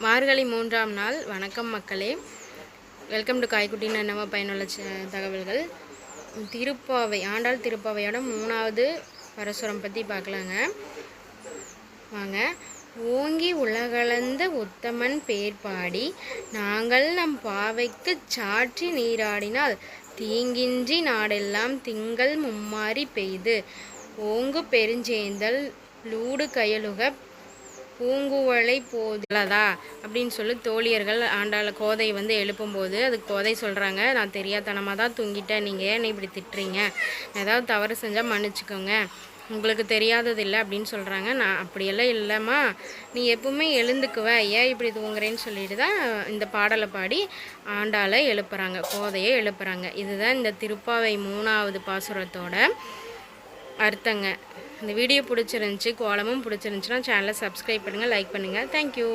மார்கழி 3ஆம் நாள். வணக்கம் மக்களே, வெல்கம் டு காய்க்குட்டின்னு என்னவோ பயனுள்ள தகவல்கள். திருப்பாவை, ஆண்டாள் திருப்பாவையோட 3வது பரசுரம் பற்றி பார்க்கலாங்க வாங்க. ஓங்கி உலகளந்த உத்தமன் பேர் பாடி நாங்கள் நம் பாவைக்கு சாற்றி நீராடினால் தீங்கின்றி நாடெல்லாம் திங்கள் மும்மாறி பெய்து ஓங்கு பெருஞ்சேந்தல் லூடு கயலுக பூங்குவளை போதுலதா அப்படின்னு சொல்லி தோழியர்கள் ஆண்டாள் கோதை எழுப்பும்போது அதுக்கு கோதை சொல்கிறாங்க, நான் தெரியாதனமாக தான் தூங்கிட்டேன், நீங்கள் ஏன் இப்படி திட்டுறீங்க, ஏதாவது தவறு செஞ்சால் மன்னிச்சுக்கோங்க, உங்களுக்கு தெரியாதது இல்லை அப்படின்னு சொல்கிறாங்க. நான் அப்படியெல்லாம் இல்லைம்மா, நீ எப்பவுமே எழுந்துக்குவ, ஏன் இப்படி தூங்குறேன்னு சொல்லிட்டு தான் இந்த பாடலை பாடி ஆண்டாளை எழுப்புறாங்க, கோதையை எழுப்புறாங்க. இதுதான் இந்த திருப்பாவை 3வது பாசுரத்தோட அர்த்தங்க. இந்த வீடியோ பிடிச்சிருந்துச்சி, கோலமும் பிடிச்சிருந்துச்சுன்னா சேனலை சப்ஸ்கிரைப் பண்ணுங்கள், லைக் பண்ணுங்கள். தேங்க்யூ.